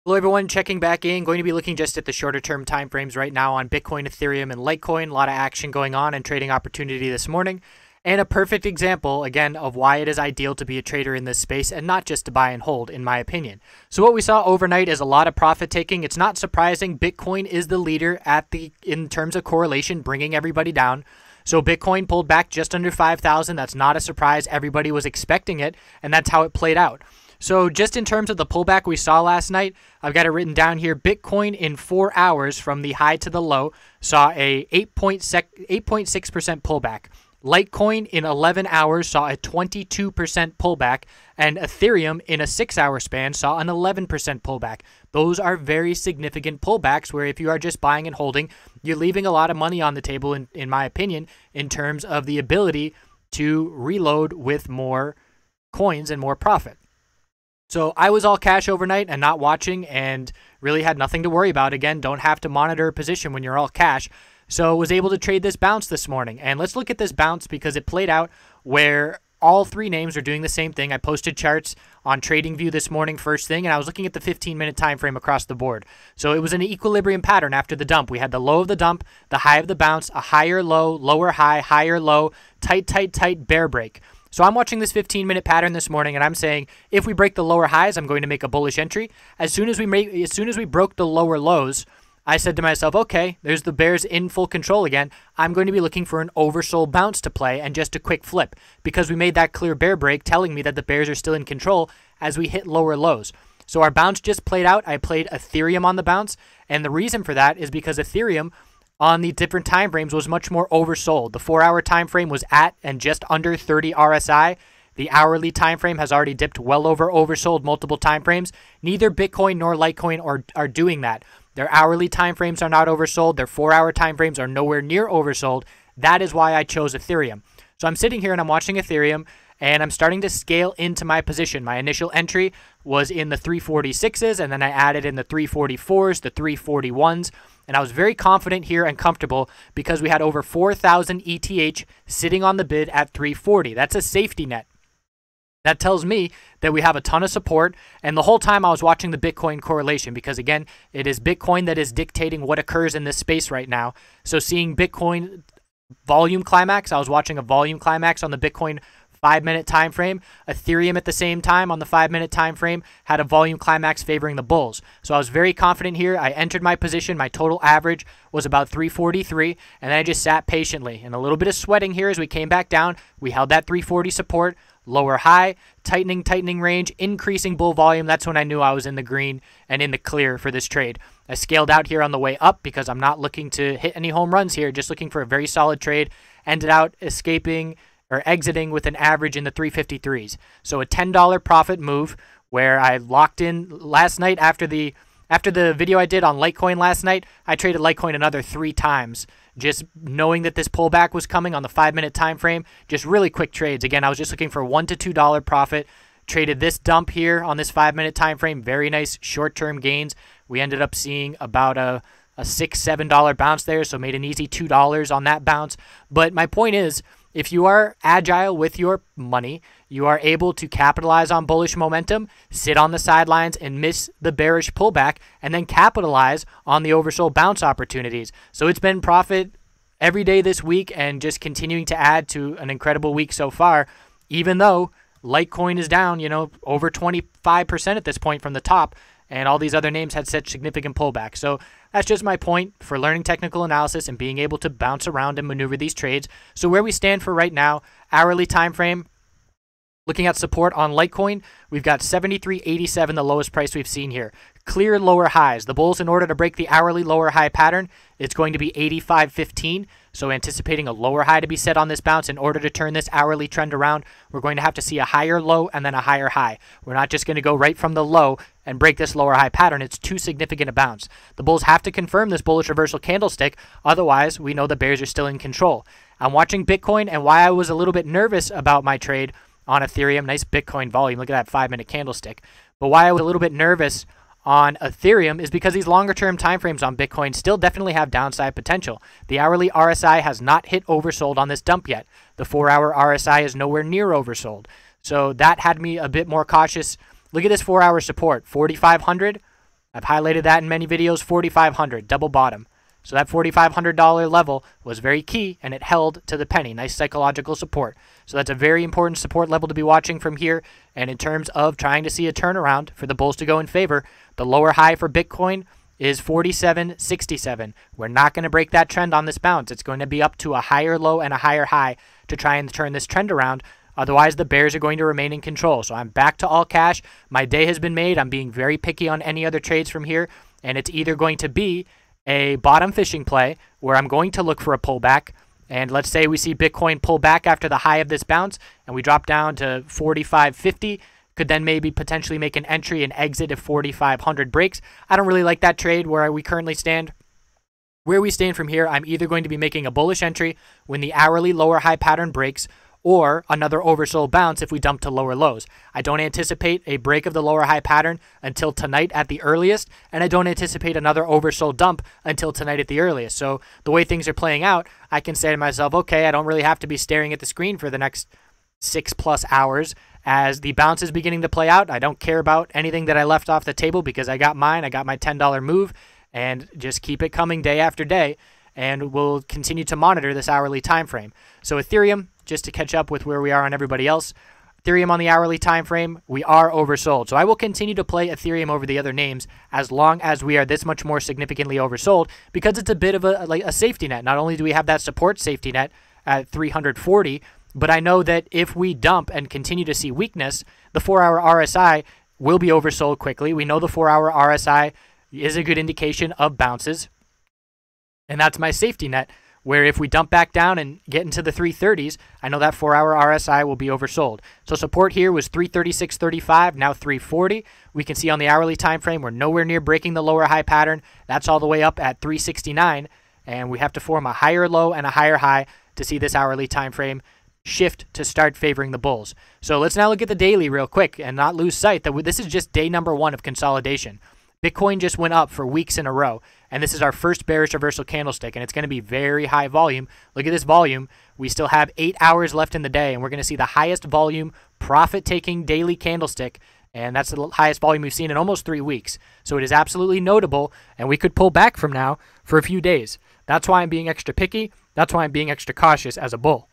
Hello everyone, checking back in. Going to be looking just at the shorter term time frames right now on Bitcoin, Ethereum, and Litecoin. A lot of action going on and trading opportunity this morning. And a perfect example, again, of why it is ideal to be a trader in this space and not just to buy and hold, in my opinion. So what we saw overnight is a lot of profit taking. It's not surprising. Bitcoin is the leader in terms of correlation, bringing everybody down. So Bitcoin pulled back just under 5,000. That's not a surprise. Everybody was expecting it, and that's how it played out. So just in terms of the pullback we saw last night, I've got it written down here. Bitcoin in 4 hours from the high to the low saw a 8.6% pullback. Litecoin in 11 hours saw a 22% pullback, and Ethereum in a 6-hour span saw an 11% pullback. Those are very significant pullbacks where if you are just buying and holding, you're leaving a lot of money on the table, in my opinion, in terms of the ability to reload with more coins and more profit. So I was all cash overnight and not watching and really had nothing to worry about. Again, don't have to monitor a position when you're all cash. So was able to trade this bounce this morning. And let's look at this bounce because it played out where all three names are doing the same thing. I posted charts on TradingView this morning first thing, and I was looking at the 15-minute time frame across the board. So it was an equilibrium pattern after the dump. We had the low of the dump, the high of the bounce, a higher low, lower high, higher low, tight, tight, tight bear break. So I'm watching this 15-minute pattern this morning, and I'm saying if we break the lower highs, I'm going to make a bullish entry. As soon as we broke the lower lows, I said to myself, okay, there's the bears in full control again. I'm going to be looking for an oversold bounce to play and just a quick flip because we made that clear bear break telling me that the bears are still in control as we hit lower lows. So our bounce just played out. I played Ethereum on the bounce, and the reason for that is because Ethereum on the different time frames was much more oversold. The 4-hour time frame was at and just under 30 RSI. The hourly time frame has already dipped well over oversold multiple time frames. Neither Bitcoin nor Litecoin are doing that. Their hourly time frames are not oversold. Their 4-hour time frames are nowhere near oversold. That is why I chose Ethereum. So I'm sitting here and I'm watching Ethereum, and I'm starting to scale into my position. My initial entry was in the 346s, and then I added in the 344s, the 341s, and I was very confident here and comfortable because we had over 4,000 ETH sitting on the bid at 340. That's a safety net. That tells me that we have a ton of support, and the whole time I was watching the Bitcoin correlation because, again, it is Bitcoin that is dictating what occurs in this space right now. So seeing Bitcoin volume climax, I was watching a volume climax on the Bitcoin 5-minute time frame. Ethereum at the same time on the 5-minute time frame had a volume climax favoring the bulls. So I was very confident here. I entered my position. My total average was about 343, and then I just sat patiently. And a little bit of sweating here as we came back down. We held that 340 support. Lower high, tightening range, increasing bull volume. That's when I knew I was in the green and in the clear for this trade. I scaled out here on the way up because I'm not looking to hit any home runs here, just looking for a very solid trade. Ended out escaping or exiting with an average in the 353s. So a $10 profit move where I locked in last night after the video I did on Litecoin last night. I traded Litecoin another 3 times. Just knowing that this pullback was coming on the 5-minute time frame, just really quick trades. Again, I was just looking for $1 to $2 profit. Traded this dump here on this 5-minute time frame. Very nice short-term gains. We ended up seeing about a $6, $7 bounce there, so made an easy $2 on that bounce. But my point is, if you are agile with your money, you are able to capitalize on bullish momentum, sit on the sidelines and miss the bearish pullback, and then capitalize on the oversold bounce opportunities. So it's been profit every day this week and just continuing to add to an incredible week so far, even though Litecoin is down, over 25% at this point from the top, and all these other names had such significant pullback. So that's just my point for learning technical analysis and being able to bounce around and maneuver these trades. So where we stand for right now, hourly time frame, looking at support on Litecoin, we've got 73.87, the lowest price we've seen here. Clear lower highs. The bulls, in order to break the hourly lower high pattern, it's going to be 85.15. So anticipating a lower high to be set on this bounce. In order to turn this hourly trend around, we're going to have to see a higher low and then a higher high. We're not just going to go right from the low and break this lower high pattern. It's too significant a bounce. The bulls have to confirm this bullish reversal candlestick. Otherwise, we know the bears are still in control. I'm watching Bitcoin, and why I was a little bit nervous about my trade on Ethereum, nice Bitcoin volume. Look at that 5-minute candlestick. But why I was a little bit nervous on Ethereum is because these longer term timeframes on Bitcoin still definitely have downside potential. The hourly RSI has not hit oversold on this dump yet. The 4-hour RSI is nowhere near oversold. So that had me a bit more cautious. Look at this 4-hour support, 4,500, I've highlighted that in many videos, 4,500, double bottom. So that $4,500 level was very key, and it held to the penny. Nice psychological support. So that's a very important support level to be watching from here. And in terms of trying to see a turnaround for the bulls to go in favor, the lower high for Bitcoin is 47.67. We're not going to break that trend on this bounce. It's going to be up to a higher low and a higher high to try and turn this trend around. Otherwise, the bears are going to remain in control. So I'm back to all cash. My day has been made. I'm being very picky on any other trades from here. And it's either going to be a bottom fishing play where I'm going to look for a pullback. And let's say we see Bitcoin pull back after the high of this bounce and we drop down to 45.50. Could then maybe potentially make an entry and exit if 4,500 breaks. I don't really like that trade where we currently stand. Where we stand from here, I'm either going to be making a bullish entry when the hourly lower high pattern breaks, or another oversold bounce if we dump to lower lows. I don't anticipate a break of the lower high pattern until tonight at the earliest, and I don't anticipate another oversold dump until tonight at the earliest. So the way things are playing out, I can say to myself, okay, I don't really have to be staring at the screen for the next 6+ hours as the bounce is beginning to play out. I don't care about anything that I left off the table because I got mine. I got my $10 move, and just keep it coming day after day, and we'll continue to monitor this hourly time frame. So Ethereum, just to catch up with where we are on everybody else, Ethereum on the hourly time frame, we are oversold. So I will continue to play Ethereum over the other names as long as we are this much more significantly oversold, because it's a bit of a safety net. Not only do we have that support safety net at 340, but I know that if we dump and continue to see weakness, the 4-hour RSI will be oversold quickly. We know the 4-hour RSI is a good indication of bounces, and that's my safety net, where if we dump back down and get into the 330s, I know that 4-hour RSI will be oversold. So support here was 336.35, now 340. We can see on the hourly time frame, we're nowhere near breaking the lower high pattern. That's all the way up at 369, and we have to form a higher low and a higher high to see this hourly time frame shift to start favoring the bulls. So let's now look at the daily real quick and not lose sight that this is just day number 1 of consolidation. Bitcoin just went up for weeks in a row, and this is our first bearish reversal candlestick, and it's going to be very high volume. Look at this volume. We still have 8 hours left in the day, and we're going to see the highest volume profit-taking daily candlestick, and that's the highest volume we've seen in almost 3 weeks. So it is absolutely notable, and we could pull back from now for a few days. That's why I'm being extra picky. That's why I'm being extra cautious as a bull.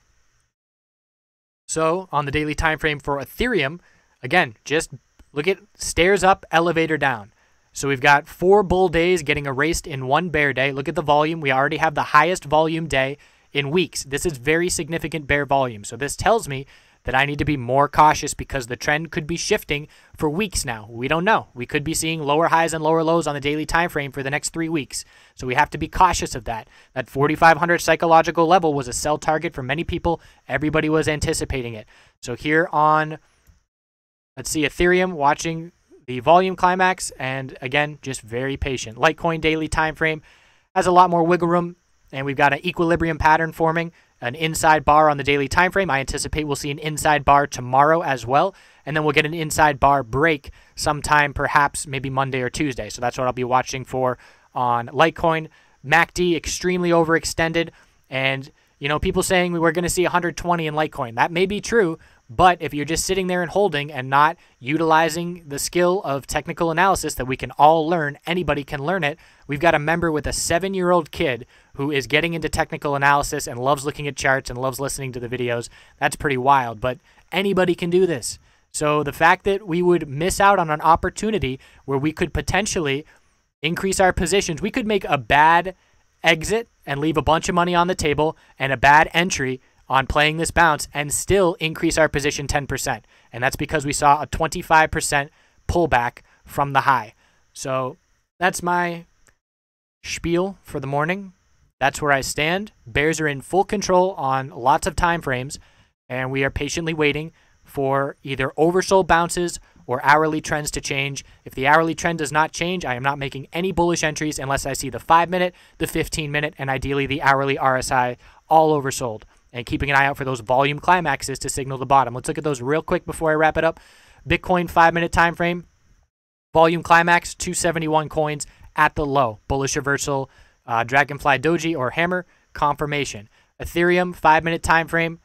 So on the daily time frame for Ethereum, again, just look at stairs up, elevator down. So we've got 4 bull days getting erased in 1 bear day. Look at the volume. We already have the highest volume day in weeks. This is very significant bear volume. So this tells me that I need to be more cautious because the trend could be shifting for weeks now. We don't know. We could be seeing lower highs and lower lows on the daily time frame for the next 3 weeks. So we have to be cautious of that. That 4,500 psychological level was a sell target for many people. Everybody was anticipating it. So here on, let's see, Ethereum, watching the volume climax, and again, just very patient. Litecoin daily time frame has a lot more wiggle room, and we've got an equilibrium pattern forming, an inside bar on the daily time frame. I anticipate we'll see an inside bar tomorrow as well, and then we'll get an inside bar break sometime, perhaps maybe Monday or Tuesday. So that's what I'll be watching for on Litecoin. MACD extremely overextended, and you know, people saying we were going to see 120 in Litecoin. That may be true, but if you're just sitting there and holding and not utilizing the skill of technical analysis that we can all learn, anybody can learn it. We've got a member with a 7-year-old kid who is getting into technical analysis and loves looking at charts and loves listening to the videos. That's pretty wild, but anybody can do this. So the fact that we would miss out on an opportunity where we could potentially increase our positions, we could make a bad exit and leave a bunch of money on the table and a bad entry on playing this bounce and still increase our position 10%. And that's because we saw a 25% pullback from the high. So that's my spiel for the morning. That's where I stand. Bears are in full control on lots of time frames, and we are patiently waiting for either oversold bounces or hourly trends to change. If the hourly trend does not change, I am not making any bullish entries unless I see the 5-minute, the 15-minute, and ideally the hourly RSI all oversold. And keeping an eye out for those volume climaxes to signal the bottom. Let's look at those real quick before I wrap it up. Bitcoin 5-minute time frame, volume climax, 271 coins at the low. Bullish reversal, Dragonfly Doji or Hammer, confirmation. Ethereum 5-minute time frame,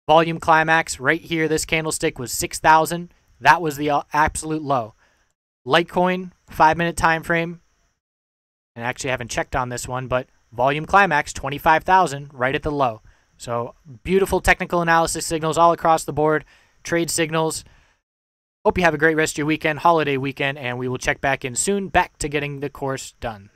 volume climax right here. This candlestick was 6,000. That was the absolute low. Litecoin, 5-minute time frame. And actually, I haven't checked on this one, but volume climax, 25,000, right at the low. So beautiful technical analysis signals all across the board, trade signals. Hope you have a great rest of your weekend, holiday weekend, and we will check back in soon, back to getting the course done.